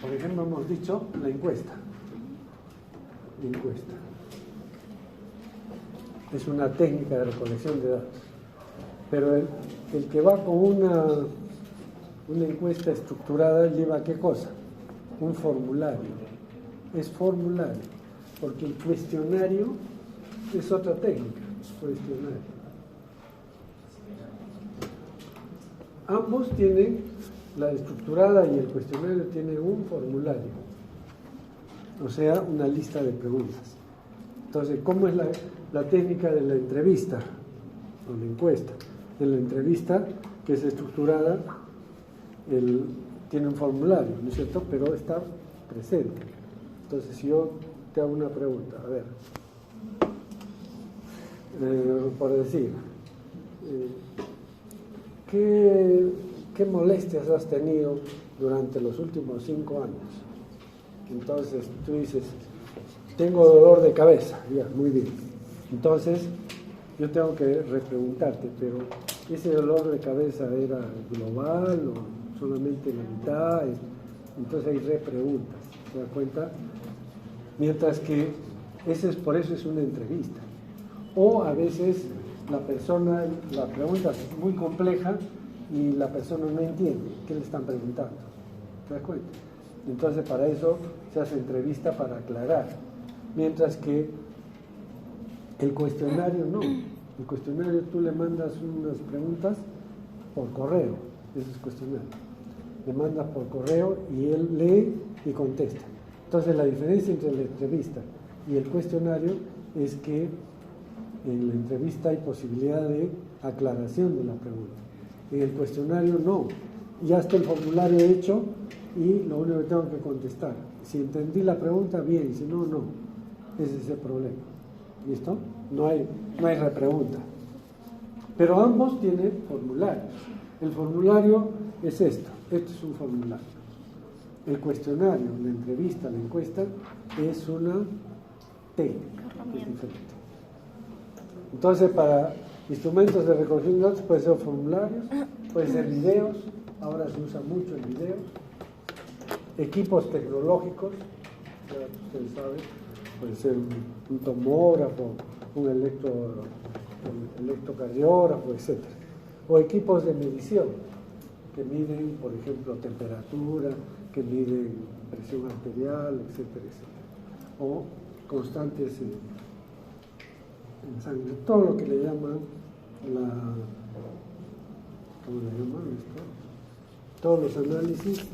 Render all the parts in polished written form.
Por ejemplo, hemos dicho la encuesta. La encuesta es una técnica de recolección de datos. Pero el que va con una encuesta estructurada lleva ¿qué cosa? Un formulario. Es formulario, porque el cuestionario es otra técnica, cuestionario. Ambos tienen, la estructurada y el cuestionario tienen un formulario, o sea, una lista de preguntas. Entonces, ¿cómo es la técnica de la entrevista o la encuesta? En la entrevista, que es estructurada, tiene un formulario, ¿no es cierto? Pero está presente. Entonces, si yo te hago una pregunta, a ver, por decir, ¿qué molestias has tenido durante los últimos 5 años? Entonces, tú dices, tengo dolor de cabeza, ya, muy bien. Entonces, yo tengo que repreguntarte, pero ¿ese dolor de cabeza era global o solamente la mitad? Entonces hay repreguntas, ¿te das cuenta? Mientras que por eso es una entrevista. O a veces la pregunta es muy compleja y la persona no entiende qué le están preguntando, ¿te das cuenta? Entonces para eso se hace entrevista para aclarar. Mientras que el cuestionario no. El cuestionario tú le mandas unas preguntas por correo. Eso es cuestionario. Le mandas por correo y él lee y contesta. Entonces la diferencia entre la entrevista y el cuestionario es que en la entrevista hay posibilidad de aclaración de la pregunta. En el cuestionario no. Ya está el formulario hecho y lo único que tengo que contestar. Si entendí la pregunta, bien. Si no, no. Ese es el problema. ¿Listo? No hay repregunta. Pero ambos tienen formularios. El formulario es esto. Esto es un formulario. El cuestionario, la entrevista, la encuesta, es una técnica. Es diferente. Entonces, para instrumentos de recolección de datos puede ser formularios, puede ser videos. Ahora se usa mucho el video. Equipos tecnológicos, ya ustedes saben, puede ser un tomógrafo, un electrocardiógrafo, etc. O equipos de medición, que miden, por ejemplo, temperatura, que miden presión arterial, etcétera, etcétera. O constantes en sangre. Todo lo que le llaman ¿cómo le llaman esto? Todos los análisis,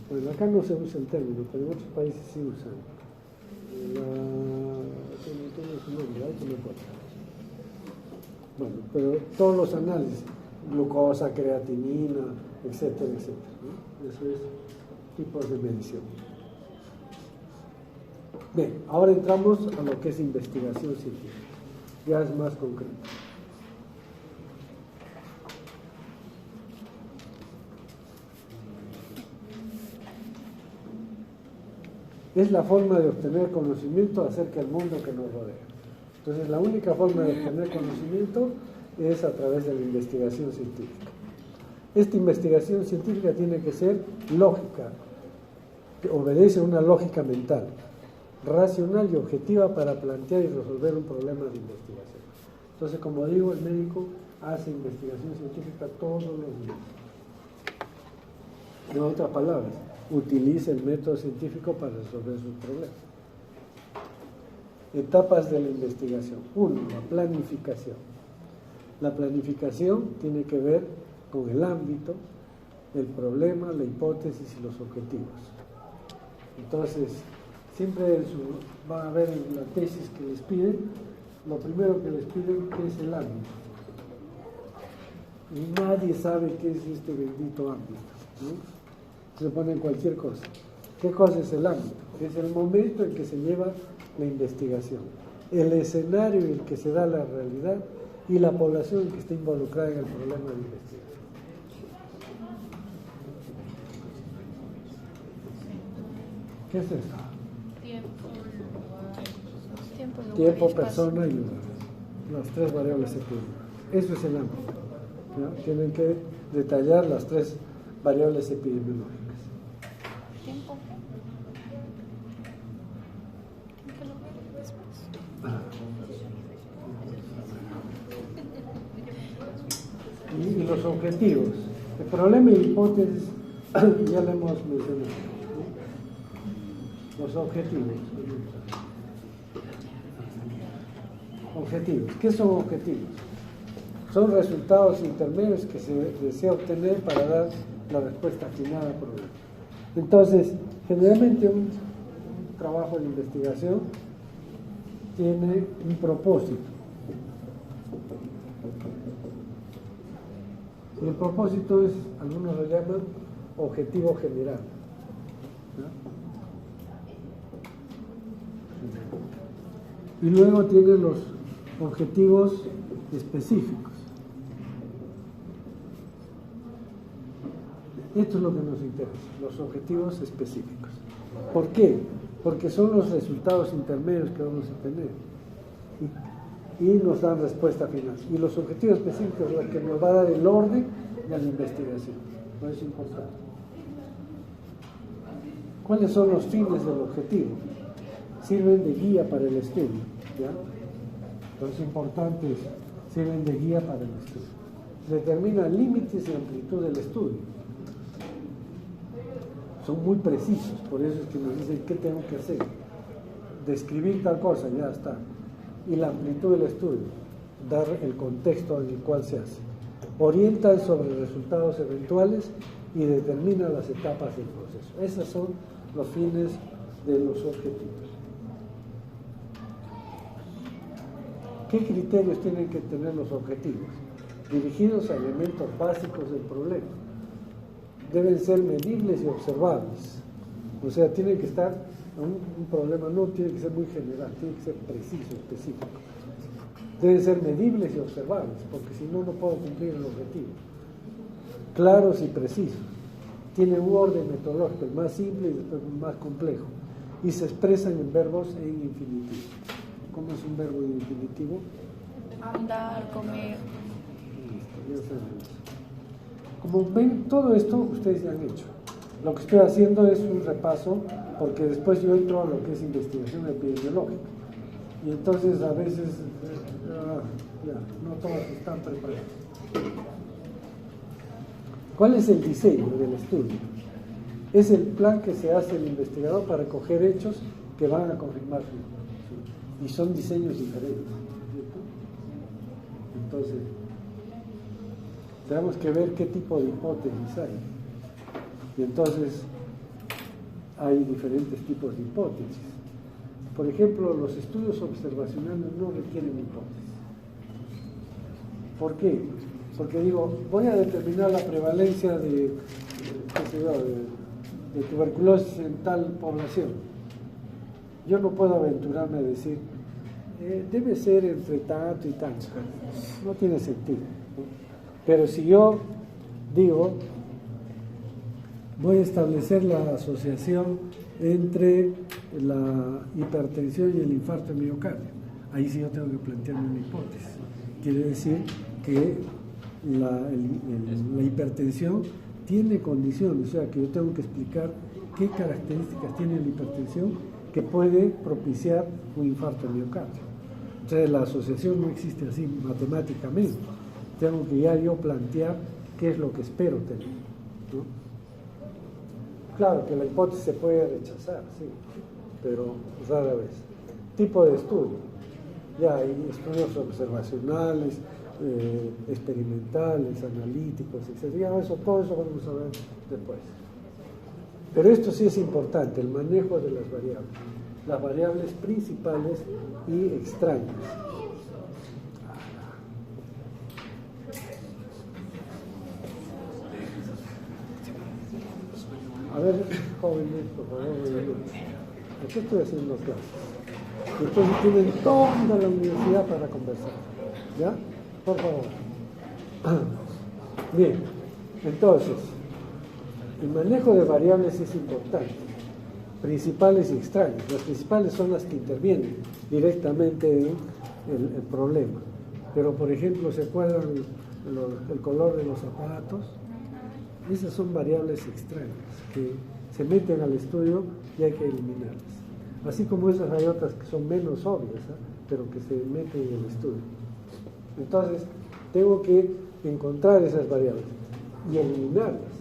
bueno, acá no se usa el término, pero en otros países sí usan. Tiene su nombre, ahí me acuerdo. Bueno, pero todos los análisis, glucosa, creatinina, etcétera, etcétera, ¿no? Eso es tipos de medición. Bien, ahora entramos a lo que es investigación científica. Ya es más concreto. Es la forma de obtener conocimiento acerca del mundo que nos rodea. Entonces, la única forma de obtener conocimiento es a través de la investigación científica. Esta investigación científica tiene que ser lógica, que obedece a una lógica mental, racional y objetiva para plantear y resolver un problema de investigación. Entonces, como digo, el médico hace investigación científica todos los días. En otras palabras, utiliza el método científico para resolver sus problemas. Etapas de la investigación. 1. La planificación. La planificación tiene que ver con el ámbito, el problema, la hipótesis y los objetivos. Entonces, siempre va a haber en la tesis que les piden, lo primero que les piden es el ámbito. Y nadie sabe qué es este bendito ámbito, ¿no? Se ponen cualquier cosa. ¿Qué cosa es el ámbito? Es el momento en que se lleva la investigación, el escenario en el que se da la realidad y la población en que está involucrada en el problema de investigación. ¿Qué es eso? Tiempo, persona y lugar. Las 3 variables secundarias. Eso es el ámbito, ¿no? Tienen que detallar las tres variables epidemiológicas. ¿Tiempo? Y los objetivos. El problema y la hipótesis ya lo hemos mencionado, ¿no? Los objetivos. Objetivos. ¿Qué son objetivos? Son resultados intermedios que se desea obtener para dar la respuesta final al problema. Entonces, generalmente un trabajo de investigación tiene un propósito. Y el propósito es, algunos lo llaman objetivo general, ¿no? Y luego tiene los objetivos específicos. Esto es lo que nos interesa, los objetivos específicos. ¿Por qué? Porque son los resultados intermedios que vamos a tener y nos dan respuesta final. Y los objetivos específicos son los que nos va a dar el orden de la investigación. Por eso es importante. ¿Cuáles son los fines del objetivo? Sirven de guía para el estudio, ¿ya? Entonces, importantes, sirven de guía para el estudio. Determinan límites y amplitud del estudio. Son muy precisos, por eso es que nos dicen qué tengo que hacer. Describir tal cosa, ya está. Y la amplitud del estudio, dar el contexto en el cual se hace. Orientan sobre resultados eventuales y determinan las etapas del proceso. Esos son los fines de los objetivos. ¿Qué criterios tienen que tener los objetivos? Dirigidos a elementos básicos del problema. Deben ser medibles y observables. O sea, tiene que estar, un problema no tiene que ser muy general, tiene que ser preciso, específico. Deben ser medibles y observables, porque si no, no puedo cumplir el objetivo. Claros y precisos. Tienen un orden metodológico, el más simple y después el más complejo. Y se expresan en verbos e en infinitivo. ¿Cómo es un verbo en infinitivo? Andar, comer. Listo, ya sabemos. Como ven, todo esto ustedes ya han hecho. Lo que estoy haciendo es un repaso, porque después yo entro a lo que es investigación epidemiológica. Y entonces a veces, no todos están preparados. ¿Cuál es el diseño del estudio? Es el plan que se hace el investigador para recoger hechos que van a confirmar su. Y son diseños diferentes, ¿cierto? Entonces, tenemos que ver qué tipo de hipótesis hay. Y entonces, hay diferentes tipos de hipótesis. Por ejemplo, los estudios observacionales no requieren hipótesis. ¿Por qué? Porque digo, voy a determinar la prevalencia de tuberculosis en tal población. Yo no puedo aventurarme a decir, debe ser entre tanto y tanto. No tiene sentido, ¿no? Pero si yo digo, voy a establecer la asociación entre la hipertensión y el infarto de miocardio, ahí sí yo tengo que plantearme una hipótesis. Quiere decir que la hipertensión tiene condiciones, o sea que yo tengo que explicar qué características tiene la hipertensión que puede propiciar un infarto de miocardio. Entonces la asociación no existe así matemáticamente. Tengo que ya yo plantear qué es lo que espero tener, ¿no? Claro que la hipótesis se puede rechazar, sí, pero rara vez. Tipo de estudio. Ya hay estudios observacionales, experimentales, analíticos, etc. Ya todo eso vamos a ver después. Pero esto sí es importante, el manejo de las variables principales y extrañas. A ver, jóvenes, por favor, aquí estoy haciendo clases. Entonces tienen toda la universidad para conversar. ¿Ya? Por favor. Bien, entonces, el manejo de variables es importante. Principales y extrañas. Las principales son las que intervienen directamente en el problema. Pero, por ejemplo, ¿se acuerdan el color de los zapatos? Esas son variables extrañas que se meten al estudio y hay que eliminarlas. Así como esas hay otras que son menos obvias, pero que se meten en el estudio. Entonces, tengo que encontrar esas variables y eliminarlas.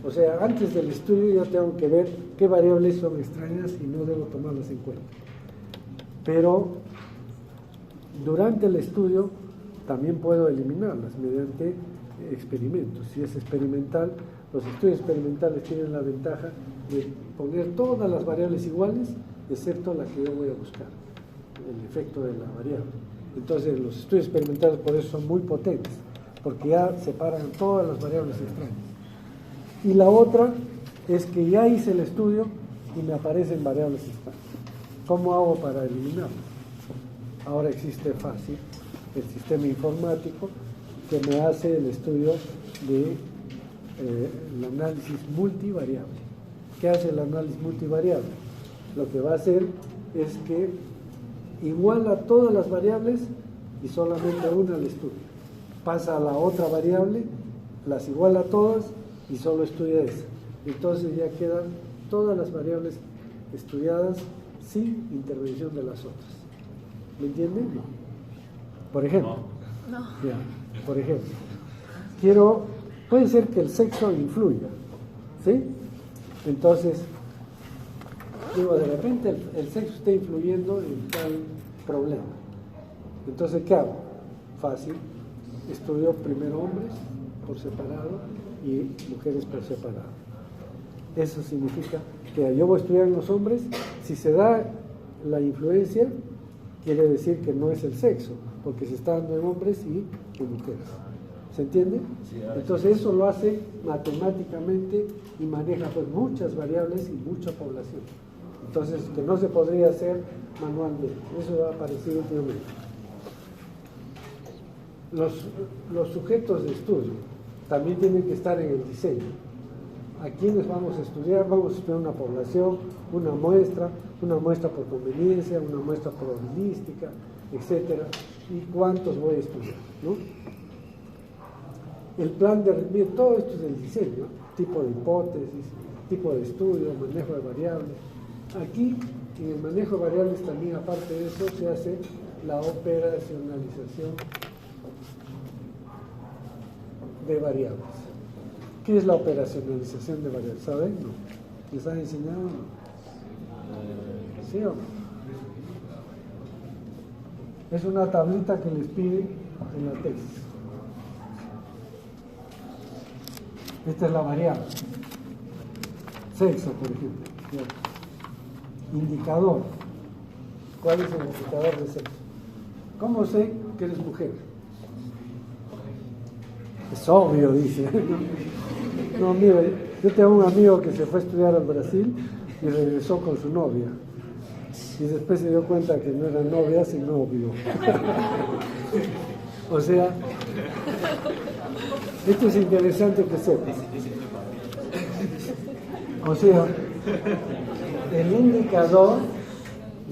O sea, antes del estudio ya tengo que ver qué variables son extrañas y no debo tomarlas en cuenta. Pero durante el estudio también puedo eliminarlas mediante experimentos. Si es experimental, los estudios experimentales tienen la ventaja de poner todas las variables iguales, excepto la que yo voy a buscar, el efecto de la variable. Entonces, los estudios experimentales por eso son muy potentes, porque ya separan todas las variables extrañas. Y la otra es que ya hice el estudio y me aparecen variables extrañas. ¿Cómo hago para eliminarlas? Ahora existe fácil el sistema informático que me hace el estudio de el análisis multivariable. ¿Qué hace el análisis multivariable? Lo que va a hacer es que iguala todas las variables y solamente una al estudio. Pasa a la otra variable, las iguala todas y solo estudia esa. Entonces ya quedan todas las variables estudiadas sin intervención de las otras. ¿Me entienden? No. Por ejemplo, ya, por ejemplo, puede ser que el sexo influya, ¿sí? Entonces, de repente el sexo está influyendo en tal problema. Entonces, ¿qué hago? Fácil, estudio primero hombres por separado y mujeres por separado. Eso significa que yo voy a estudiar en los hombres, si se da la influencia, quiere decir que no es el sexo, porque se está dando en hombres y en mujeres. ¿Se entiende? Entonces eso lo hace matemáticamente y maneja pues muchas variables y mucha población. Entonces, que no se podría hacer manualmente. Eso ha aparecido últimamente. Los sujetos de estudio también tienen que estar en el diseño. ¿A quiénes vamos a estudiar? Vamos a estudiar una población, una muestra por conveniencia, una muestra probabilística, etcétera. ¿Y cuántos voy a estudiar? ¿No? El plan de rendir, todo esto es el diseño, tipo de hipótesis, tipo de estudio, manejo de variables. Aquí, en el manejo de variables también, aparte de eso, se hace la operacionalización de variables. ¿Qué es la operacionalización de variables? ¿Saben? No. ¿Les han enseñado? No. ¿Sí o no? Es una tablita que les piden en la tesis. Esta es la variable. Sexo, por ejemplo. Indicador. ¿Cuál es el indicador de sexo? ¿Cómo sé que eres mujer? Es obvio, dice. No, mire, yo tengo un amigo que se fue a estudiar al Brasil y regresó con su novia. Y después se dio cuenta que no era novia, sino novio. O sea, esto es interesante que sepas. O sea, el indicador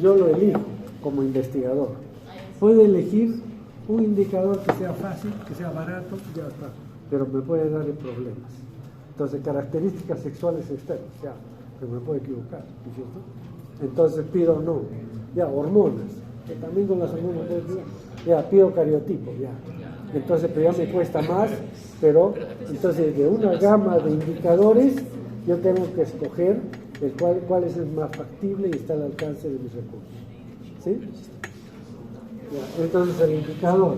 yo lo elijo como investigador. Puede elegir un indicador que sea fácil, que sea barato, ya está, pero me puede dar problemas. Entonces, características sexuales externas, ya, pero me puedo equivocar, ¿no es cierto? Entonces pido no, ya, hormonas, que también con las hormonas, ya, pido cariotipo, ya. Entonces, pero ya me cuesta más, pero entonces de una gama de indicadores yo tengo que escoger cuál es el más factible y está al alcance de mis recursos. ¿Sí? Ya, entonces el indicador,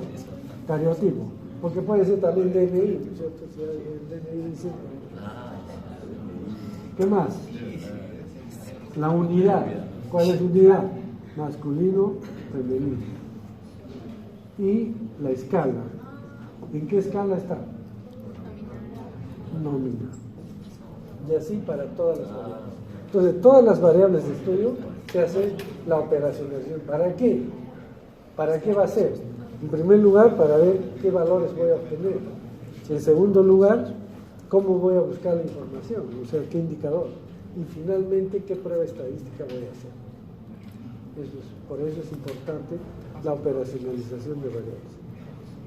cariotipo, porque puede ser también DNI, ¿no es cierto? Si el DNI dice. ¿Qué más? La unidad. ¿Cuál es la unidad? Masculino, femenino. Y la escala. ¿En qué escala está? Nominal. Y así para todas las variables. Entonces, todas las variables de estudio se hace la operacionalización. ¿Para qué? ¿Para qué va a ser? En primer lugar, para ver qué valores voy a obtener. En segundo lugar, cómo voy a buscar la información, o sea, qué indicador. Y finalmente, qué prueba estadística voy a hacer. Por eso es importante la operacionalización de variables.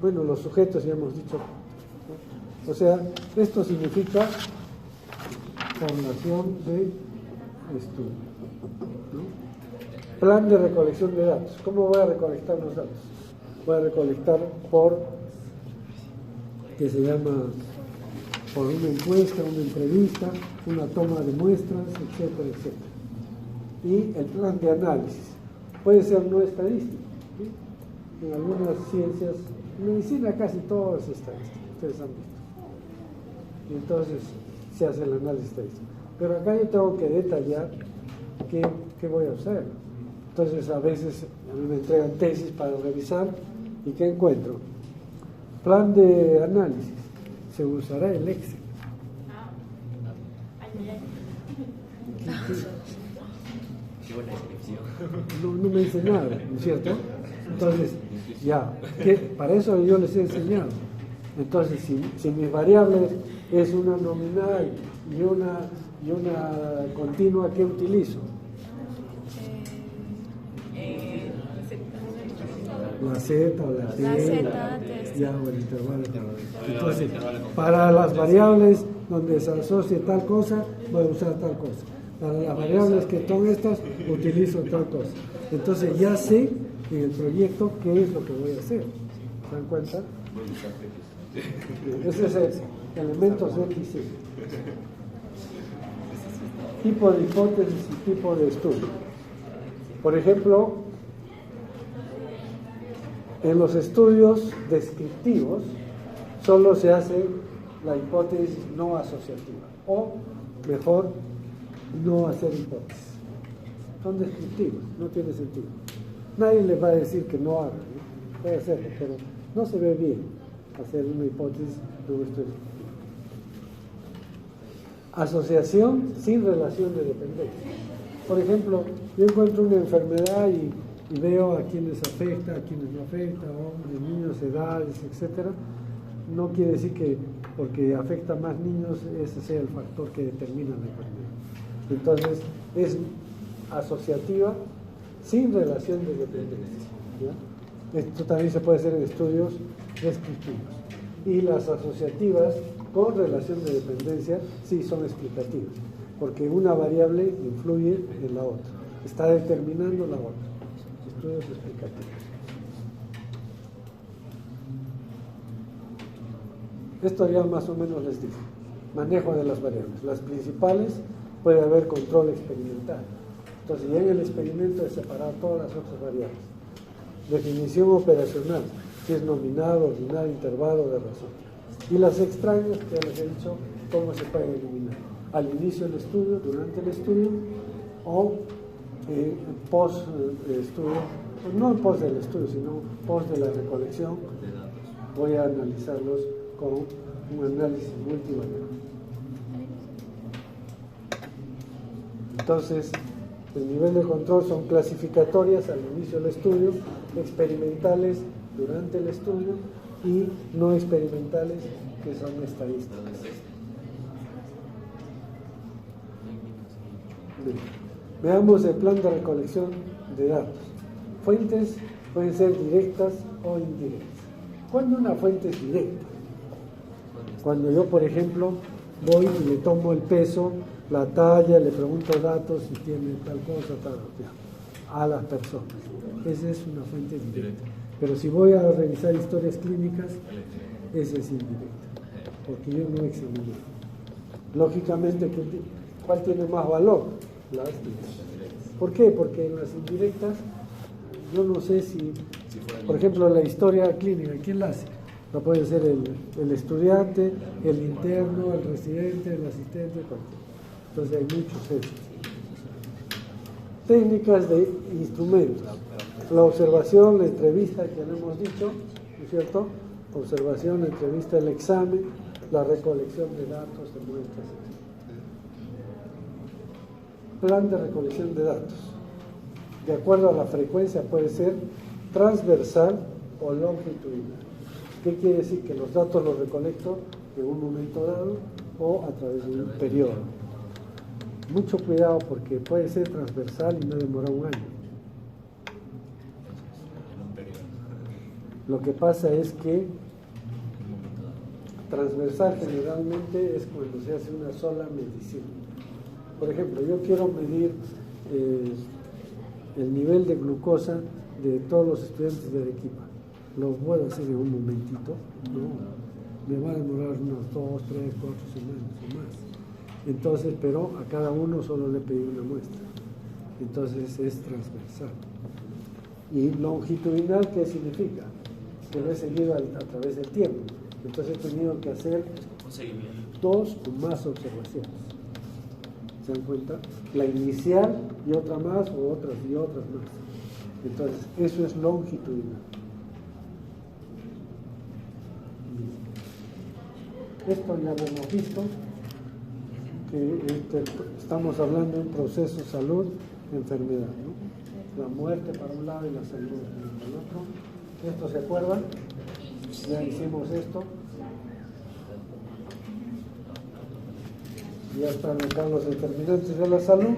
Bueno, los sujetos ya hemos dicho, ¿no? O sea, esto significa población de estudio, ¿no? Plan de recolección de datos. ¿Cómo voy a recolectar los datos? Voy a recolectar por una encuesta, una entrevista, una toma de muestras, etcétera, etcétera. Y el plan de análisis puede ser no estadístico, ¿sí? En algunas ciencias, en medicina casi todo es estadístico, ustedes han visto. Y entonces se hace el análisis estadístico. Pero acá yo tengo que detallar qué voy a hacer. Entonces a veces a mí me entregan tesis para revisar y ¿qué encuentro? Plan de análisis. Se usará el Excel. Qué buena descripción. No me dice nada, ¿no es cierto? Entonces, ya, para eso yo les he enseñado. Entonces, si mis variables es una nominal y una continua, ¿qué utilizo? La Z o la T, ya, o el intervalo. Entonces, para las variables donde se asocie tal cosa, voy a usar tal cosa. Para las variables que son estas, utilizo tal cosa. Entonces ya sé en el proyecto qué es lo que voy a hacer. ¿Se dan cuenta? Ese es el elementos X y Y. Tipo de hipótesis y tipo de estudio. Por ejemplo, en los estudios descriptivos solo se hace la hipótesis no asociativa, o mejor, no hacer hipótesis. Son descriptivos, no tiene sentido. Nadie les va a decir que no hagan, ¿no? Puede hacerlo, pero no se ve bien hacer una hipótesis de un estudio descriptivo. Asociación sin relación de dependencia. Por ejemplo, yo encuentro una enfermedad y veo a quienes afecta, a quienes no afecta, hombres, niños, edades, etcétera. No quiere decir que porque afecta a más niños ese sea el factor que determina la enfermedad. Entonces, es asociativa sin relación de dependencia, ¿ya? Esto también se puede hacer en estudios descriptivos. Y las asociativas con relación de dependencia sí son explicativas, porque una variable influye en la otra, está determinando la otra. Estudios explicativos. Esto ya más o menos les dije. Manejo de las variables. Las principales puede haber control experimental. Entonces ya en el experimento es separar todas las otras variables. Definición operacional, si es nominal, ordinal, intervalo de razón. Y las extrañas, que ya les he dicho, cómo se pueden eliminar. Al inicio del estudio, durante el estudio, o post estudio, no post del estudio, sino post de la recolección. Voy a analizarlos con un análisis multivariable. Entonces, el nivel de control son clasificatorias al inicio del estudio, experimentales durante el estudio y no experimentales, que son estadísticas. Bien. Veamos el plan de recolección de datos. Fuentes pueden ser directas o indirectas. ¿Cuándo una fuente es directa? Cuando yo, por ejemplo, voy y le tomo el peso, la talla, le pregunto datos si tiene tal cosa, tal, a las personas. Esa es una fuente directa. Pero si voy a revisar historias clínicas, esa es indirecta, porque yo no examiné. Lógicamente, ¿cuál tiene más valor? Las directas. ¿Por qué? Porque en las indirectas, yo no sé si, por ejemplo, la historia clínica, ¿quién la hace? No puede ser el estudiante, el interno, el residente, el asistente, cualquiera. Entonces hay muchos hechos. Técnicas de instrumentos. La observación, la entrevista, que ya hemos dicho, ¿no es cierto? Observación, la entrevista, el examen, la recolección de datos, de muestras, etc. Plan de recolección de datos. De acuerdo a la frecuencia puede ser transversal o longitudinal. ¿Qué quiere decir? Que los datos los recolecto en un momento dado o a través de un periodo. Mucho cuidado porque puede ser transversal y no demora un año. Lo que pasa es que Transversal generalmente es cuando se hace una sola medición. Por ejemplo, yo quiero medir el nivel de glucosa de todos los estudiantes de Arequipa. Lo puedo hacer en un momentito, ¿no? Me va a demorar unos 2, 3, 4 semanas o más. Entonces, pero a cada uno solo le pedí una muestra. Entonces es transversal. Y longitudinal, ¿qué significa? Que lo he seguido a través del tiempo. Entonces he tenido que hacer Un seguimiento. 2 o más observaciones. ¿Se dan cuenta? La inicial y otra más, o otras y otras más. Entonces, eso es longitudinal. Esto ya lo hemos visto, que estamos hablando de un proceso salud-enfermedad, ¿no? La muerte para un lado y la salud para el otro. ¿Esto se acuerdan? Ya hicimos esto. Ya están acá los determinantes de la salud.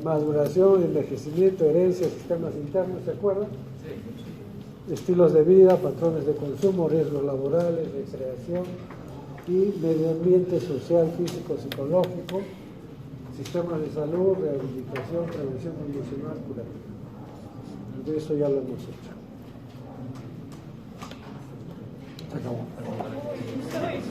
Maduración, envejecimiento, herencia, sistemas internos, ¿se acuerdan? Sí. Estilos de vida, patrones de consumo, riesgos laborales, recreación y medio ambiente social, físico, psicológico, sistemas de salud, rehabilitación, prevención emocional, curativa. De eso ya lo hemos hecho. Se acabó.